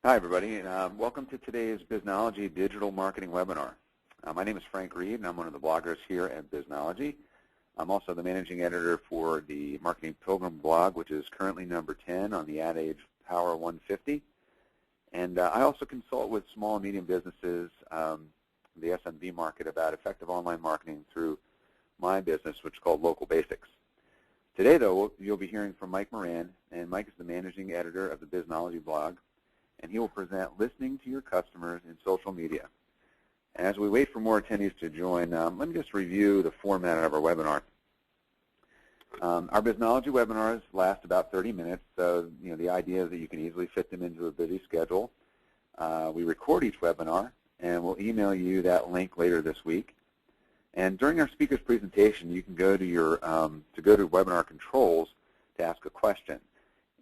Hi, everybody, and welcome to today's Biznology Digital Marketing Webinar. My name is Frank Reed, and I'm one of the bloggers here at Biznology. I'm also the managing editor for the Marketing Pilgrim blog, which is currently number 10 on the Ad Age Power 150. And I also consult with small and medium businesses, the SMB market, about effective online marketing through my business, which is called Local Basics. Today, though, you'll be hearing from Mike Moran, and Mike is the managing editor of the Biznology blog, and he will present Listening to Your Customers in Social Media. And as we wait for more attendees to join, let me just review the format of our webinar. Our Biznology webinars last about 30 minutes, so the idea is that you can easily fit them into a busy schedule. We record each webinar, and we'll email you that link later this week. And during our speaker's presentation, you can go to your webinar controls to ask a question.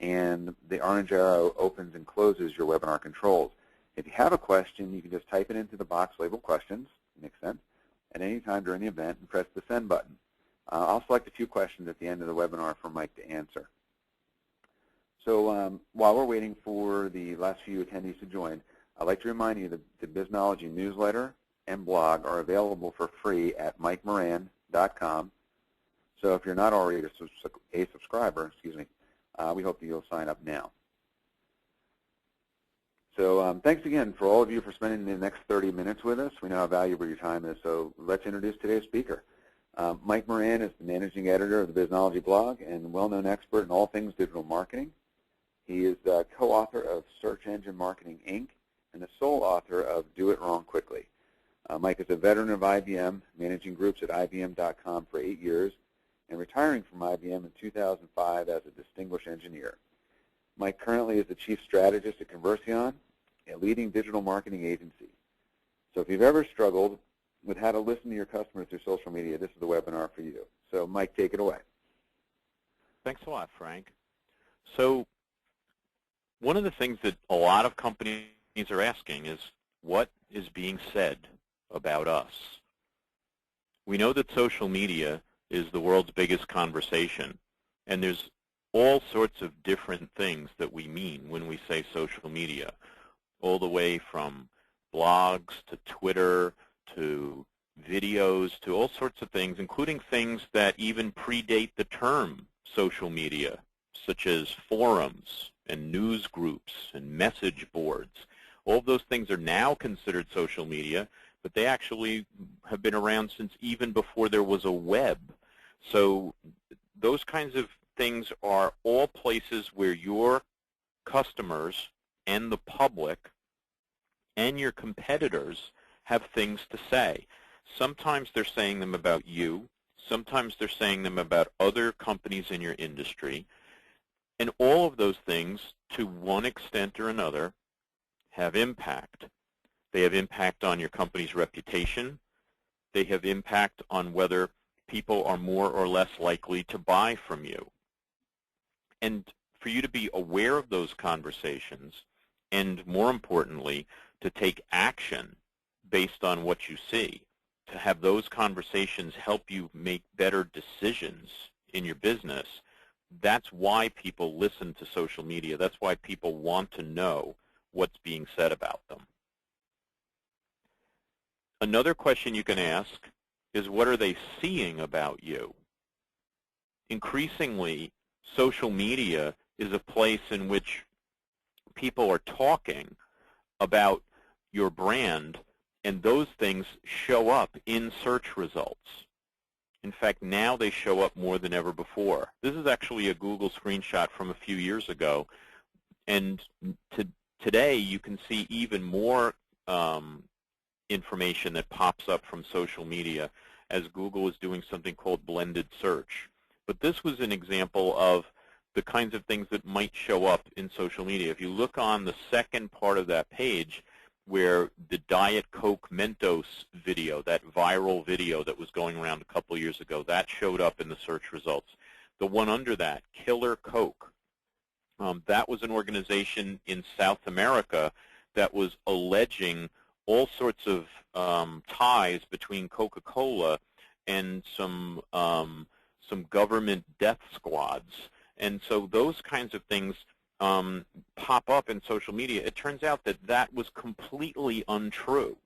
And the orange arrow opens and closes your webinar controls. If you have a question, you can just type it into the box labeled questions, makes sense, at any time during the event and press the send button. I'll select a few questions at the end of the webinar for Mike to answer. So while we're waiting for the last few attendees to join, I'd like to remind you that the Biznology newsletter and blog are available for free at mikemoran.com. So if you're not already a subscriber, we hope that you'll sign up now. So thanks again for all of you for spending the next 30 minutes with us. We know how valuable your time is, so let's introduce today's speaker. Mike Moran is the managing editor of the Biznology blog and well-known expert in all things digital marketing. He is the co-author of Search Engine Marketing, Inc. and the sole author of Do It Wrong Quickly. Mike is a veteran of IBM, managing groups at IBM.com for 8 years, and retiring from IBM in 2005 as a distinguished engineer. Mike currently is the chief strategist at Conversion, a leading digital marketing agency. So if you've ever struggled with how to listen to your customers through social media, this is the webinar for you. So Mike, take it away. Thanks a lot, Frank. So one of the things that a lot of companies are asking is, what is being said about us? We know that social media is the world's biggest conversation, and there's all sorts of different things that we mean when we say social media, all the way from blogs to Twitter to videos to all sorts of things, including things that even predate the term social media, such as forums and news groups and message boards. All of those things are now considered social media, but they actually have been around since even before there was a web. So those kinds of things are all places where your customers and the public and your competitors have things to say. Sometimes they're saying them about you. Sometimes they're saying them about other companies in your industry. And all of those things, to one extent or another, have impact. They have impact on your company's reputation. They have impact on whether people are more or less likely to buy from you. And for you to be aware of those conversations, and more importantly, to take action based on what you see, to have those conversations help you make better decisions in your business, that's why people listen to social media. That's why people want to know what's being said about them. Another question you can ask is, what are they seeing about you? Increasingly, social media is a place in which people are talking about your brand, and those things show up in search results. In fact, now they show up more than ever before. This is actually a Google screenshot from a few years ago, and today you can see even more information that pops up from social media as Google is doing something called blended search. But this was an example of the kinds of things that might show up in social media. If you look on the second part of that page, where the Diet Coke Mentos video, that viral video that was going around a couple years ago, that showed up in the search results. The one under that, Killer Coke, that was an organization in South America that was alleging all sorts of ties between Coca-Cola and some government death squads. And so those kinds of things pop up in social media, it turns out that that was completely untrue.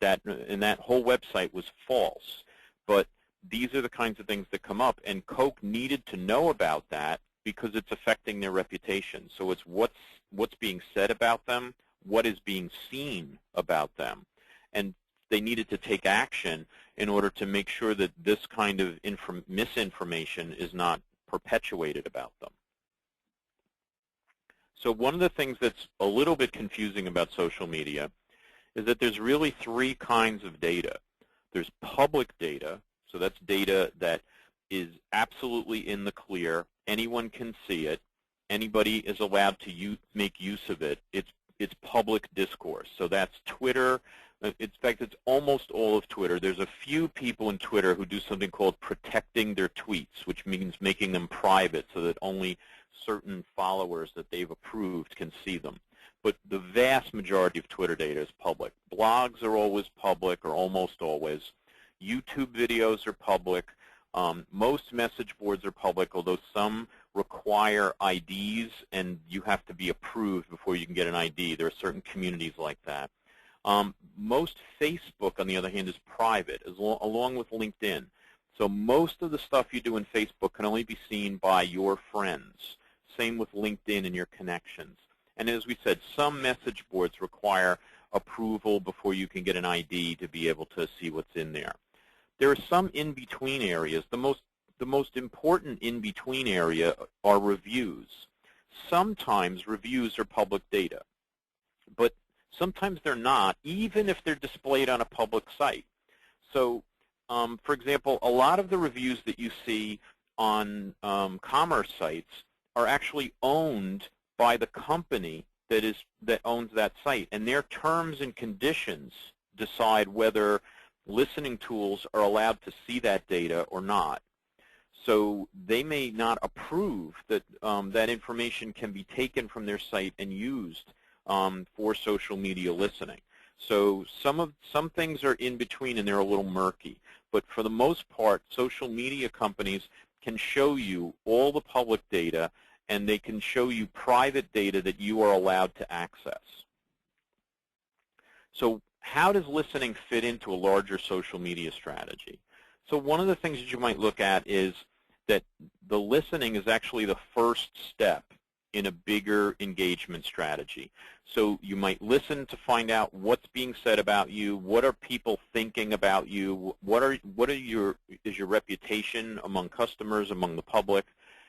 And that whole website was false. But these are the kinds of things that come up, and Coke needed to know about that because it's affecting their reputation. So it's what's being said about them, what is being seen about them, and they needed to take action in order to make sure that this kind of misinformation is not perpetuated about them. So one of the things that's a little bit confusing about social media is that there's really three kinds of data. There's public data, so that's data that is absolutely in the clear. Anyone can see it. Anybody is allowed to make use of it. It's public discourse. So that's Twitter. In fact, it's almost all of Twitter. There's a few people in Twitter who do something called protecting their tweets, which means making them private so that only certain followers that they've approved can see them. But the vast majority of Twitter data is public. Blogs are always public, or almost always. YouTube videos are public. Most message boards are public, although some require IDs, and you have to be approved before you can get an ID. There are certain communities like that. Most Facebook, on the other hand, is private, along with LinkedIn. So most of the stuff you do in Facebook can only be seen by your friends. Same with LinkedIn and your connections. And as we said, some message boards require approval before you can get an ID to be able to see what's in there. There are some in-between areas. The most important in-between area are reviews. Sometimes reviews are public data, but sometimes they're not, even if they're displayed on a public site. So, for example, a lot of the reviews that you see on commerce sites are actually owned by the company that owns that site, and their terms and conditions decide whether listening tools are allowed to see that data or not. So they may not approve that that information can be taken from their site and used for social media listening. So some things are in between and they're a little murky. But for the most part, social media companies can show you all the public data, and they can show you private data that you are allowed to access. So how does listening fit into a larger social media strategy? So one of the things that you might look at is that the listening is actually the first step in a bigger engagement strategy. So you might listen to find out what's being said about you, what are people thinking about you, is your reputation among customers, among the public.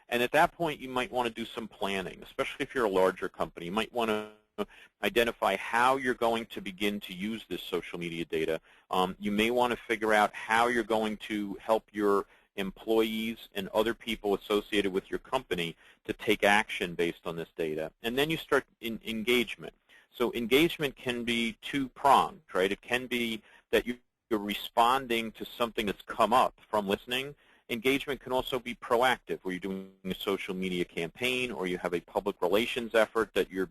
And at that point, you might want to do some planning, especially if you're a larger company. You might want to identify how you're going to begin to use this social media data. You may want to figure out how you're going to help your employees and other people associated with your company to take action based on this data. And then you start engagement. So engagement can be two-pronged, right? It can be that you're responding to something that's come up from listening. Engagement can also be proactive, where you're doing a social media campaign, or you have a public relations effort that you're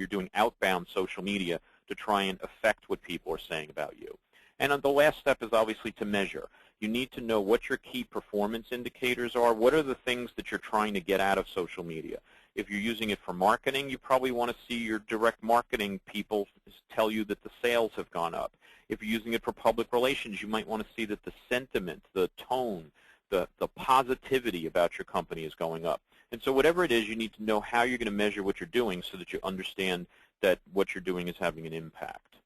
doing outbound social media to try and affect what people are saying about you. And the last step is obviously to measure. You need to know what your key performance indicators are. What are the things that you're trying to get out of social media? If you're using it for marketing, you probably want to see your direct marketing people tell you that the sales have gone up. If you're using it for public relations, you might want to see that the sentiment, the tone, the positivity about your company is going up. And so whatever it is, you need to know how you're going to measure what you're doing so that you understand that what you're doing is having an impact.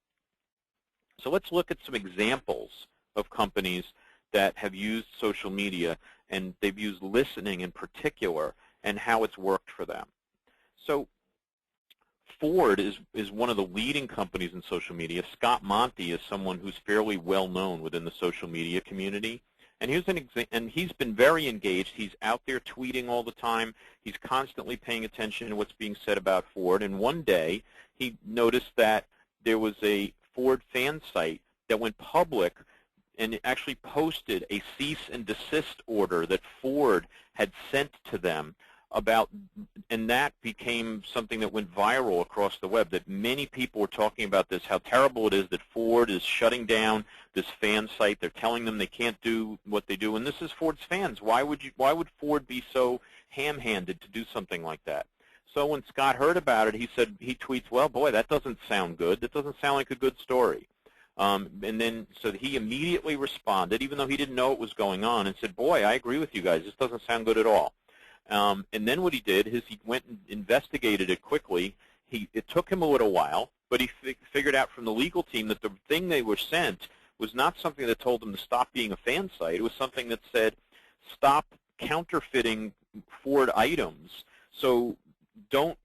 So let's look at some examples of companies that have used social media, and they've used listening in particular, and how it's worked for them. So Ford is one of the leading companies in social media. Scott Monty is someone who's fairly well known within the social media community. And he's been very engaged. He's out there tweeting all the time. He's constantly paying attention to what's being said about Ford. And one day, he noticed that there was a Ford fan site that went public and it actually posted a cease and desist order that Ford had sent to them about, and that became something that went viral across the web, that many people were talking about this, how terrible it is that Ford is shutting down this fan site. They're telling them they can't do what they do, and this is Ford's fans. Why would Ford be so ham-handed to do something like that? So when Scott heard about it, he tweets, well, boy, that doesn't sound good. That doesn't sound like a good story. And then, so he immediately responded, even though he didn't know what was going on, and said, boy, I agree with you guys. This doesn't sound good at all. And then what he did is he went and investigated it quickly. It took him a little while, but he figured out from the legal team that the thing they were sent was not something that told them to stop being a fan site. It was something that said, stop counterfeiting Ford items. So don't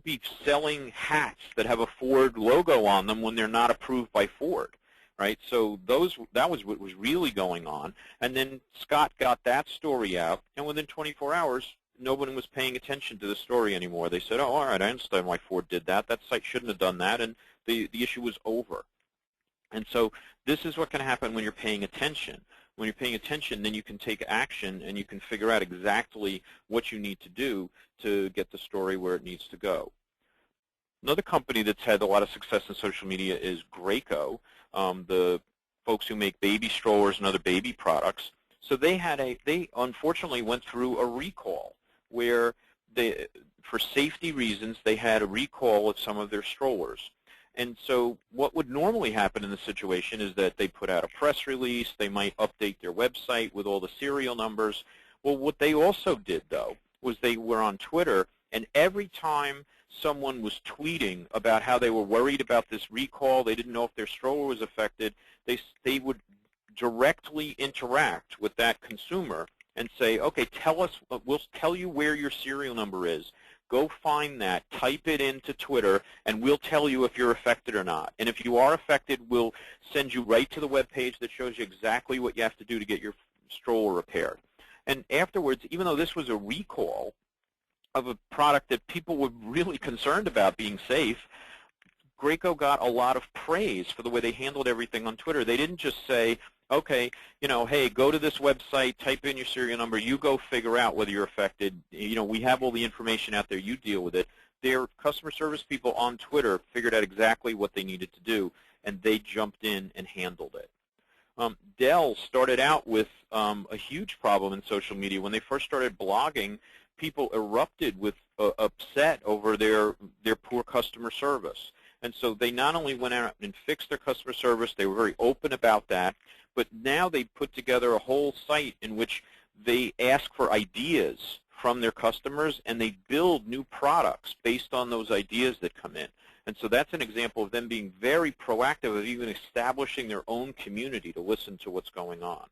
be selling hats that have a Ford logo on them when they're not approved by Ford, right? So that was what was really going on. And then Scott got that story out, and within 24 hours, nobody was paying attention to the story anymore. They said, oh, all right, I understand why Ford did that. That site shouldn't have done that, and the issue was over. And so this is what can happen when you're paying attention. When you're paying attention, then you can take action and you can figure out exactly what you need to do to get the story where it needs to go. Another company that's had a lot of success in social media is Graco, the folks who make baby strollers and other baby products. So they unfortunately went through a recall where for safety reasons, they had a recall of some of their strollers. And so what would normally happen in the situation is that they put out a press release, they might update their website with all the serial numbers. Well, what they also did, though, was they were on Twitter, and every time someone was tweeting about how they were worried about this recall, they didn't know if their stroller was affected, they would directly interact with that consumer and say, okay, tell us, we'll tell you where your serial number is. Go find that, type it into Twitter, and we'll tell you if you're affected or not. And if you are affected, we'll send you right to the web page that shows you exactly what you have to do to get your stroller repaired. And afterwards, even though this was a recall of a product that people were really concerned about being safe, Graco got a lot of praise for the way they handled everything on Twitter. They didn't just say, okay, hey, go to this website, type in your serial number, you go figure out whether you're affected. We have all the information out there, you deal with it. Their customer service people on Twitter figured out exactly what they needed to do, and they jumped in and handled it. Dell started out with a huge problem in social media. When they first started blogging, people erupted with upset over their poor customer service. And so they not only went out and fixed their customer service, they were very open about that, but now they put together a whole site in which they ask for ideas from their customers, and they build new products based on those ideas that come in. And so that's an example of them being very proactive, of even establishing their own community to listen to what's going on.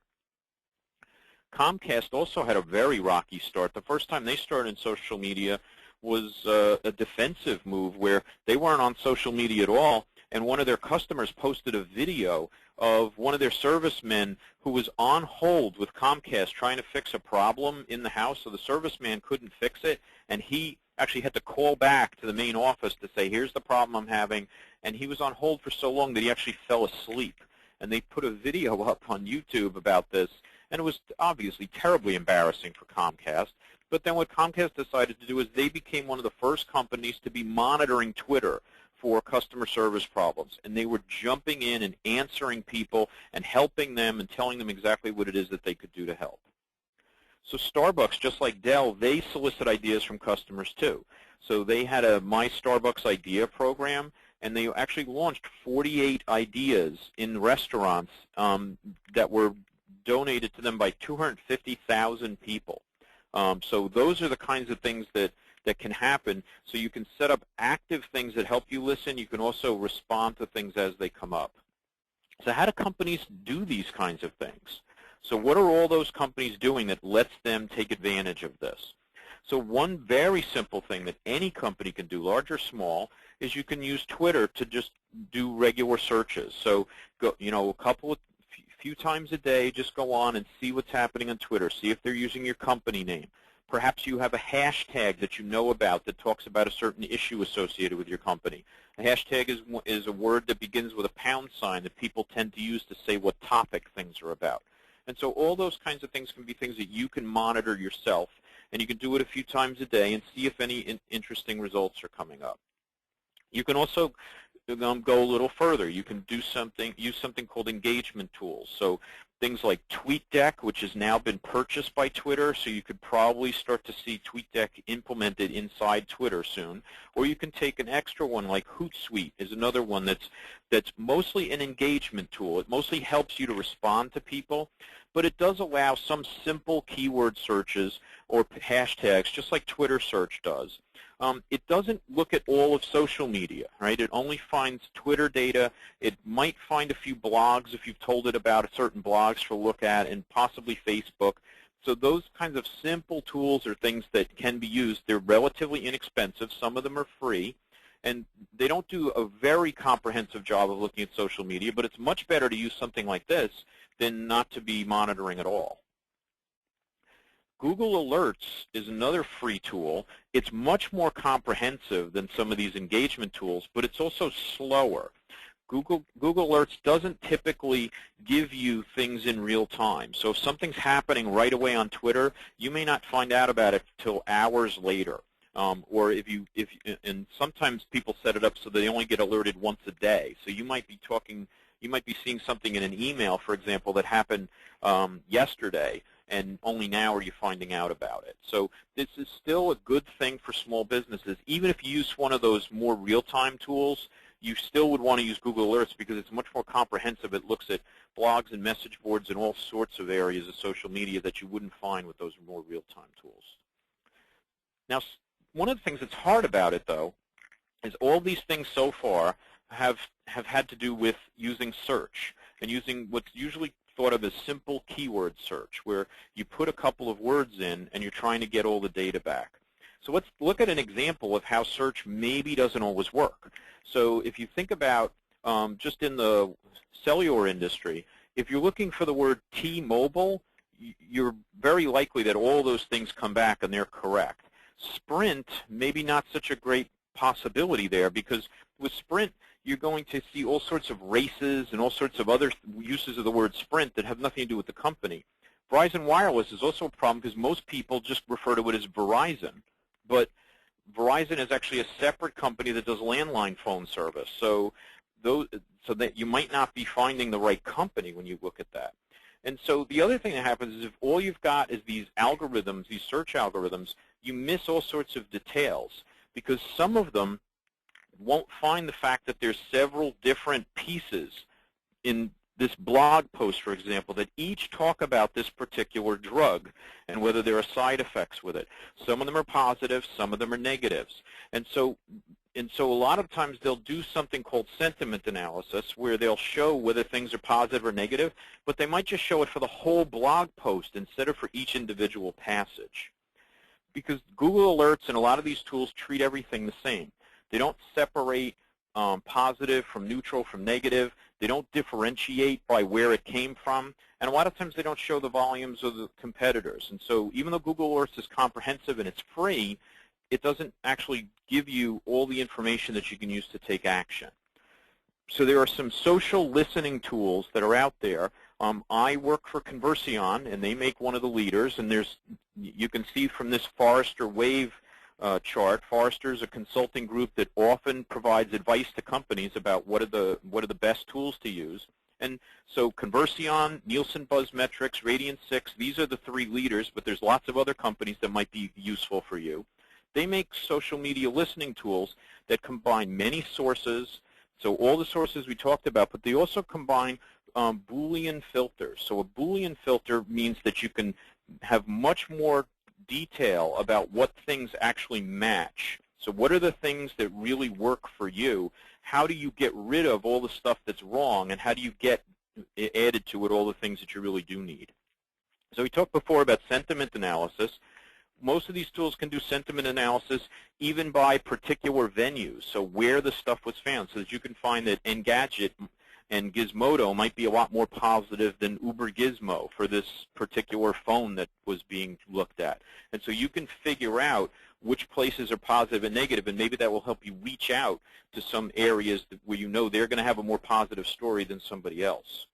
Comcast also had a very rocky start. The first time they started in social media was a defensive move where they weren't on social media at all, and one of their customers posted a video of one of their servicemen who was on hold with Comcast trying to fix a problem in the house, so the serviceman couldn't fix it, and he actually had to call back to the main office to say, here's the problem I'm having, and he was on hold for so long that he actually fell asleep. And they put a video up on YouTube about this, and it was obviously terribly embarrassing for Comcast. But then what Comcast decided to do is they became one of the first companies to be monitoring Twitter for customer service problems. And they were jumping in and answering people and helping them and telling them exactly what it is that they could do to help. So Starbucks, just like Dell, they solicit ideas from customers too. So they had a My Starbucks Idea program, and they actually launched 48 ideas in restaurants that were donated to them by 250,000 people. So those are the kinds of things that can happen. So you can set up active things that help you listen. You can also respond to things as they come up. So how do companies do these kinds of things? So what are all those companies doing that lets them take advantage of this? So one very simple thing that any company can do, large or small, is you can use Twitter to just do regular searches. So go, a few times a day, just go on and see what's happening on Twitter. See if they're using your company name. Perhaps you have a hashtag that you know about that talks about a certain issue associated with your company. A hashtag is a word that begins with a pound sign that people tend to use to say what topic things are about. And so all those kinds of things can be things that you can monitor yourself, and you can do it a few times a day and see if any interesting results are coming up. You can also go a little further. You can use something called engagement tools. So things like TweetDeck, which has now been purchased by Twitter, so you could probably start to see TweetDeck implemented inside Twitter soon. Or you can take an extra one like Hootsuite is another one that's mostly an engagement tool. It mostly helps you to respond to people, but it does allow some simple keyword searches or hashtags, just like Twitter search does. It doesn't look at all of social media, right? It only finds Twitter data. It might find a few blogs if you've told it about certain blogs to look at, and possibly Facebook. So those kinds of simple tools are things that can be used. They're relatively inexpensive. Some of them are free. And they don't do a very comprehensive job of looking at social media, but it's much better to use something like this than not to be monitoring at all. Google Alerts is another free tool. It's much more comprehensive than some of these engagement tools, but it's also slower. Google Alerts doesn't typically give you things in real time. So if something's happening right away on Twitter, you may not find out about it till hours later. And sometimes people set it up so they only get alerted once a day. So you might be seeing something in an email, for example, that happened yesterday, and only now are you finding out about it. So this is still a good thing for small businesses. Even if you use one of those more real-time tools, you still would want to use Google Alerts because it's much more comprehensive. It looks at blogs and message boards and all sorts of areas of social media that you wouldn't find with those more real-time tools. Now, one of the things that's hard about it, though, is all these things so far have had to do with using search and using what's usually thought of as simple keyword search, where you put a couple of words in and you're trying to get all the data back. So let's look at an example of how search maybe doesn't always work. So if you think about just in the cellular industry, if you're looking for the word T-Mobile, you're very likely that all those things come back and they're correct. Sprint, maybe not such a great possibility there, because with Sprint, you're going to see all sorts of races and all sorts of other uses of the word Sprint that have nothing to do with the company. Verizon Wireless is also a problem because most people just refer to it as Verizon. But Verizon is actually a separate company that does landline phone service. So that you might not be finding the right company when you look at that. And so the other thing that happens is if all you've got is these algorithms, these search algorithms, you miss all sorts of details because some of them won't find the fact that there's several different pieces in this blog post, for example, that each talk about this particular drug and whether there are side effects with it. Some of them are positive, some of them are negatives. And so a lot of times they'll do something called sentiment analysis where they'll show whether things are positive or negative, but they might just show it for the whole blog post instead of for each individual passage. Because Google Alerts and a lot of these tools treat everything the same. They don't separate positive from neutral from negative. They don't differentiate by where it came from. And a lot of times they don't show the volumes of the competitors. And so even though Google Alerts is comprehensive and it's free, it doesn't actually give you all the information that you can use to take action. So there are some social listening tools that are out there. I work for Conversion, and they make one of the leaders. And you can see from this Forrester Wave chart, Forrester is a consulting group that often provides advice to companies about what are the best tools to use. And so Conversion, Nielsen BuzzMetrics, Radian6, these are the three leaders, but there's lots of other companies that might be useful for you. They make social media listening tools that combine many sources, so all the sources we talked about, but they also combine Boolean filters. So a Boolean filter means that you can have much more detail about what things actually match. So what are the things that really work for you? How do you get rid of all the stuff that's wrong, and how do you get added to it all the things that you really do need? So we talked before about sentiment analysis. Most of these tools can do sentiment analysis even by particular venues, so where the stuff was found, so that you can find that Engadget and Gizmodo might be a lot more positive than Uber Gizmo for this particular phone that was being looked at. And so you can figure out which places are positive and negative, and maybe that will help you reach out to some areas where you know they're going to have a more positive story than somebody else.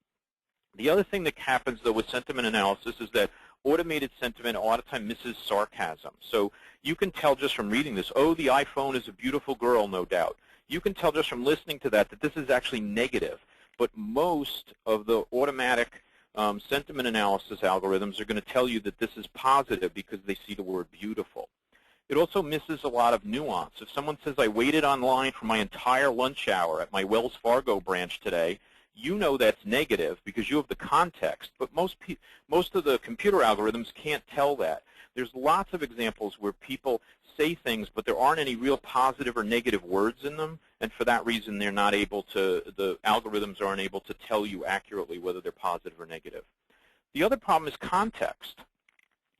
The other thing that happens, though, with sentiment analysis is that automated sentiment a lot of time misses sarcasm. So you can tell just from reading this, oh, the iPhone is a beautiful girl, no doubt. You can tell just from listening to that this is actually negative. But most of the automatic sentiment analysis algorithms are going to tell you that this is positive because they see the word beautiful. It also misses a lot of nuance. If someone says, I waited online for my entire lunch hour at my Wells Fargo branch today, you know that's negative because you have the context, but most of the computer algorithms can't tell that. There's lots of examples where people say things, but there aren't any real positive or negative words in them, and for that reason they're not able to, the algorithms aren't able to tell you accurately whether they're positive or negative. The other problem is context.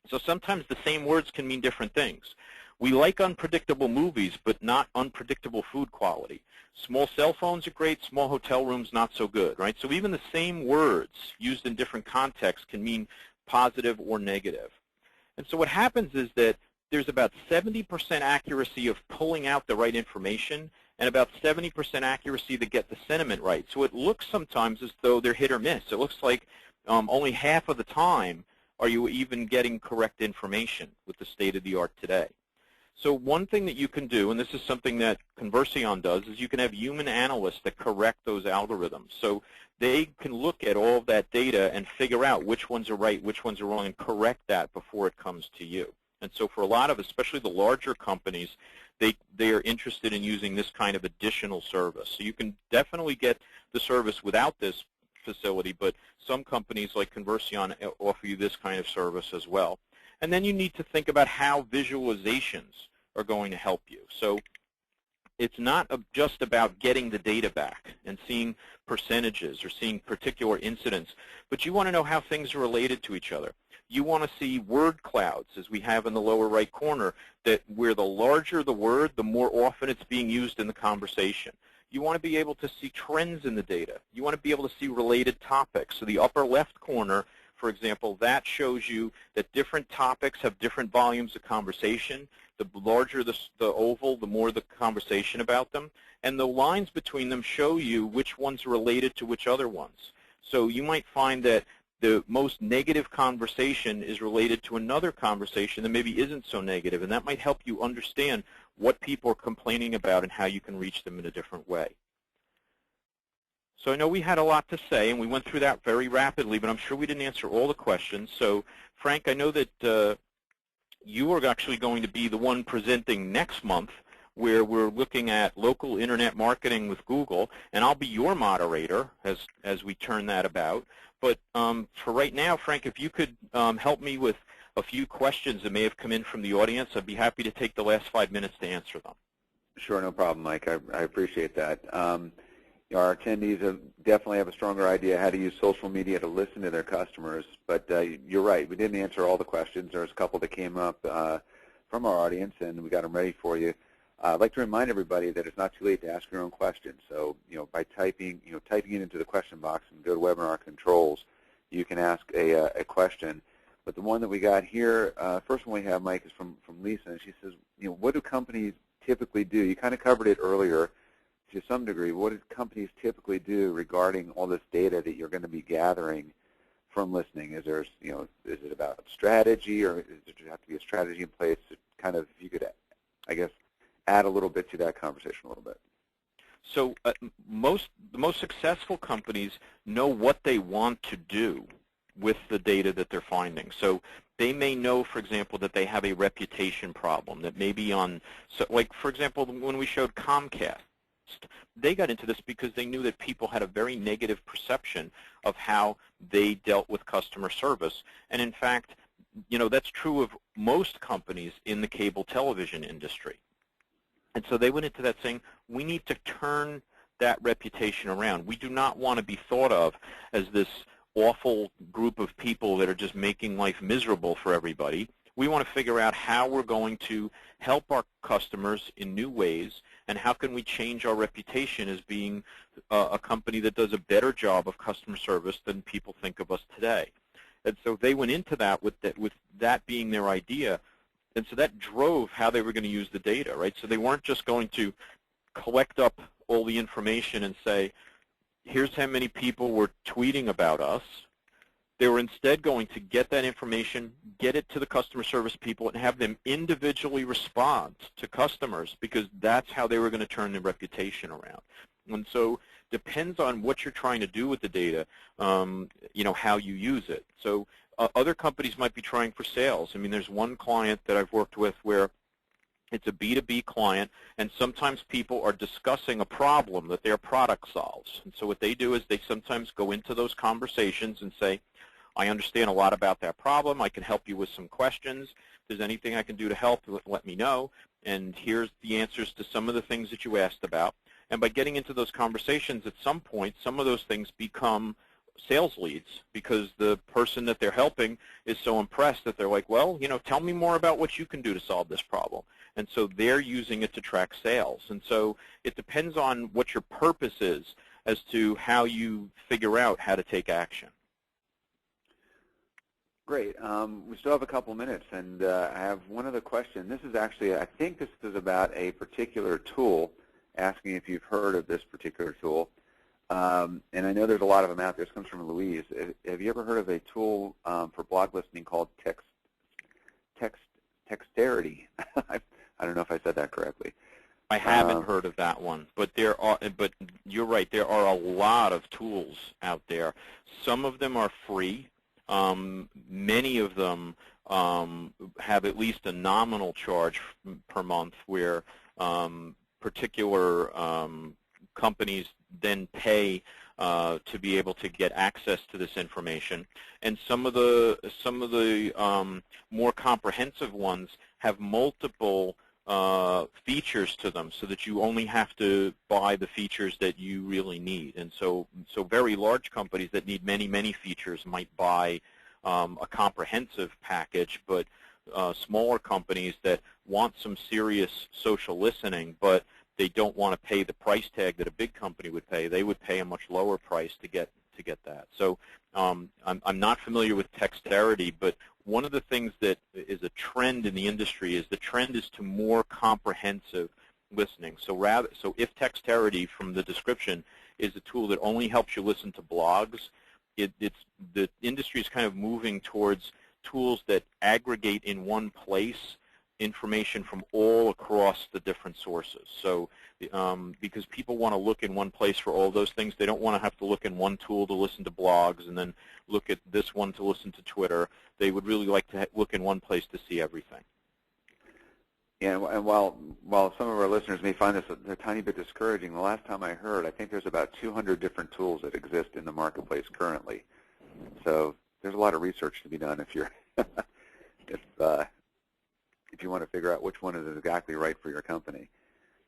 So sometimes the same words can mean different things. We like unpredictable movies, but not unpredictable food quality. Small cell phones are great, small hotel rooms not so good, right? So even the same words used in different contexts can mean positive or negative. And so what happens is that there's about 70% accuracy of pulling out the right information and about 70% accuracy to get the sentiment right. So it looks sometimes as though they're hit or miss. It looks like only half of the time are you even getting correct information with the state of the art today. So one thing that you can do, and this is something that Conversion does, is you can have human analysts that correct those algorithms. So they can look at all of that data and figure out which ones are right, which ones are wrong, and correct that before it comes to you. And so for a lot of, especially the larger companies, they are interested in using this kind of additional service. So you can definitely get the service without this facility, but some companies like Conversion offer you this kind of service as well. And then you need to think about how visualizations are going to help you. So it's not just about getting the data back and seeing percentages or seeing particular incidents, but you want to know how things are related to each other. You want to see word clouds, as we have in the lower right corner, that where the larger the word, the more often it's being used in the conversation. You want to be able to see trends in the data. You want to be able to see related topics. So the upper left corner, for example, that shows you that different topics have different volumes of conversation. The larger the oval, the more the conversation about them. And the lines between them show you which ones are related to which other ones. So you might find that the most negative conversation is related to another conversation that maybe isn't so negative, and that might help you understand what people are complaining about and how you can reach them in a different way. So I know we had a lot to say, and we went through that very rapidly, but I'm sure we didn't answer all the questions. So Frank, I know that you are actually going to be the one presenting next month, where we're looking at local internet marketing with Google, and I'll be your moderator as we turn that about. But for right now, Frank, if you could help me with a few questions that may have come in from the audience, I'd be happy to take the last 5 minutes to answer them. Sure, no problem, Mike. I appreciate that. Our attendees definitely have a stronger idea how to use social media to listen to their customers, but you're right. We didn't answer all the questions. There's a couple that came up from our audience, and we got them ready for you. I'd like to remind everybody that it's not too late to ask your own questions. So, by typing it into the question box and go to Webinar Controls, you can ask a question. But the one that we got here, first one we have, Mike, is from Lisa, and she says, what do companies typically do? You kind of covered it earlier to some degree. What do companies typically do regarding all this data that you're going to be gathering from listening? Is there, is it about strategy, or does there have to be a strategy in place to kind of, if you could, I guess, add a little bit to that conversation a little bit? So the most successful companies know what they want to do with the data that they're finding. So they may know, for example, that they have a reputation problem that may be on, so like, for example, when we showed Comcast, they got into this because they knew that people had a very negative perception of how they dealt with customer service. And in fact, that's true of most companies in the cable television industry. And so they went into that saying, we need to turn that reputation around. We do not want to be thought of as this awful group of people that are just making life miserable for everybody. We want to figure out how we're going to help our customers in new ways, and how can we change our reputation as being a company that does a better job of customer service than people think of us today. And so they went into that with that being their idea. And so that drove how they were going to use the data, right? So they weren't just going to collect up all the information and say, here's how many people were tweeting about us. They were instead going to get that information, get it to the customer service people, and have them individually respond to customers, because that's how they were going to turn their reputation around. And so depends on what you're trying to do with the data, how you use it. So other companies might be trying for sales. I mean, there's one client that I've worked with where it's a B2B client, and sometimes people are discussing a problem that their product solves. And so what they do is they sometimes go into those conversations and say, I understand a lot about that problem. I can help you with some questions. If there's anything I can do to help, let me know. And here's the answers to some of the things that you asked about. And by getting into those conversations, at some point, some of those things become sales leads because the person that they're helping is so impressed that they're like, well, tell me more about what you can do to solve this problem. And so they're using it to track sales. And so it depends on what your purpose is as to how you figure out how to take action. Great. We still have a couple minutes, and I have one other question. This is actually, I think this is about a particular tool, asking if you've heard of this particular tool. And I know there's a lot of them out there. This comes from Louise. Have you ever heard of a tool for blog listening called Texterity? I don't know if I said that correctly. I haven't heard of that one, but but you're right. There are a lot of tools out there. Some of them are free. Many of them have at least a nominal charge per month where particular companies then pay to be able to get access to this information. And some of the more comprehensive ones have multiple features to them so that you only have to buy the features that you really need. And so very large companies that need many, many features might buy a comprehensive package, but smaller companies that want some serious social listening, but they don't want to pay the price tag that a big company would pay, they would pay a much lower price to get that. So I'm not familiar with Texterity, but one of the things that is a trend in the industry is the trend is to more comprehensive listening. So if Texterity, from the description, is a tool that only helps you listen to blogs, the industry is kind of moving towards tools that aggregate in one place information from all across the different sources. So because people want to look in one place for all those things, they don't want to have to look in one tool to listen to blogs and then look at this one to listen to Twitter. They would really like to look in one place to see everything. Yeah, and while some of our listeners may find this a tiny bit discouraging, the last time I heard, I think there's about 200 different tools that exist in the marketplace currently. So there's a lot of research to be done if you're if you want to figure out which one is exactly right for your company.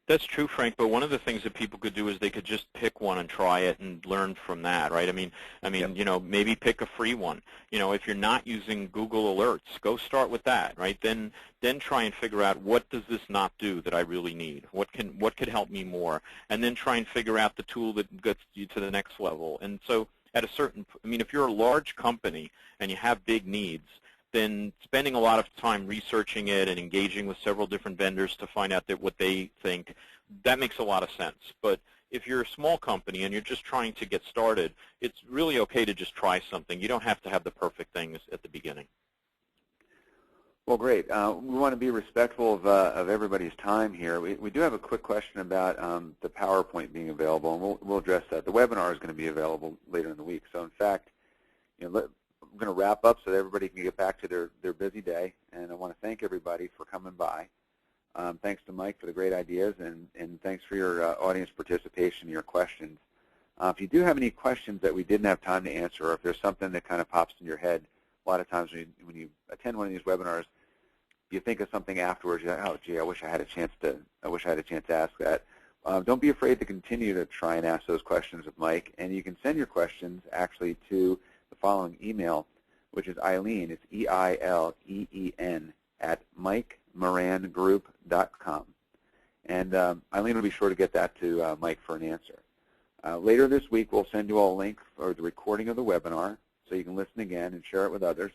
That's true, Frank, but one of the things that people could do is they could just pick one and try it and learn from that, right? I mean, Yep. Maybe pick a free one. If you're not using Google Alerts, go start with that, right? Then try and figure out, what does this not do that I really need? What could help me more? And then try and figure out the tool that gets you to the next level. And so at a certain, if you're a large company and you have big needs, then spending a lot of time researching it and engaging with several different vendors to find out what they think, that makes a lot of sense. But if you're a small company and you're just trying to get started, it's really okay to just try something. You don't have to have the perfect things at the beginning. Well, great. We want to be respectful of everybody's time here. We do have a quick question about the PowerPoint being available, and we'll address that. The webinar is going to be available later in the week. So, in fact, we're going to wrap up so that everybody can get back to their busy day, and I want to thank everybody for coming by. Thanks to Mike for the great ideas, and thanks for your audience participation and your questions. If you do have any questions that we didn't have time to answer, or if there's something that kind of pops in your head, a lot of times when you attend one of these webinars, you think of something afterwards. You're like, oh, gee, I wish I had a chance to ask that. Don't be afraid to continue to try and ask those questions of Mike, and you can send your questions actually to the following email, which is Eileen. It's EILEEN @MikeMoranGroup.com. And Eileen will be sure to get that to Mike for an answer. Later this week, we'll send you all a link for the recording of the webinar so you can listen again and share it with others.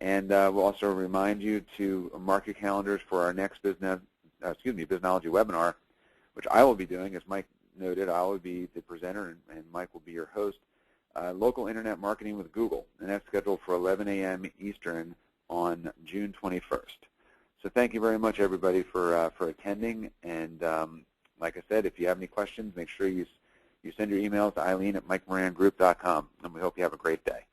And we'll also remind you to mark your calendars for our next Biznology webinar, which I will be doing. As Mike noted, I will be the presenter, and Mike will be your host. Local Internet Marketing with Google, and that's scheduled for 11 a.m. Eastern on June 21st. So thank you very much, everybody, for attending. And like I said, if you have any questions, make sure you You send your emails to Eileen at MikeMoranGroup.com, and we hope you have a great day.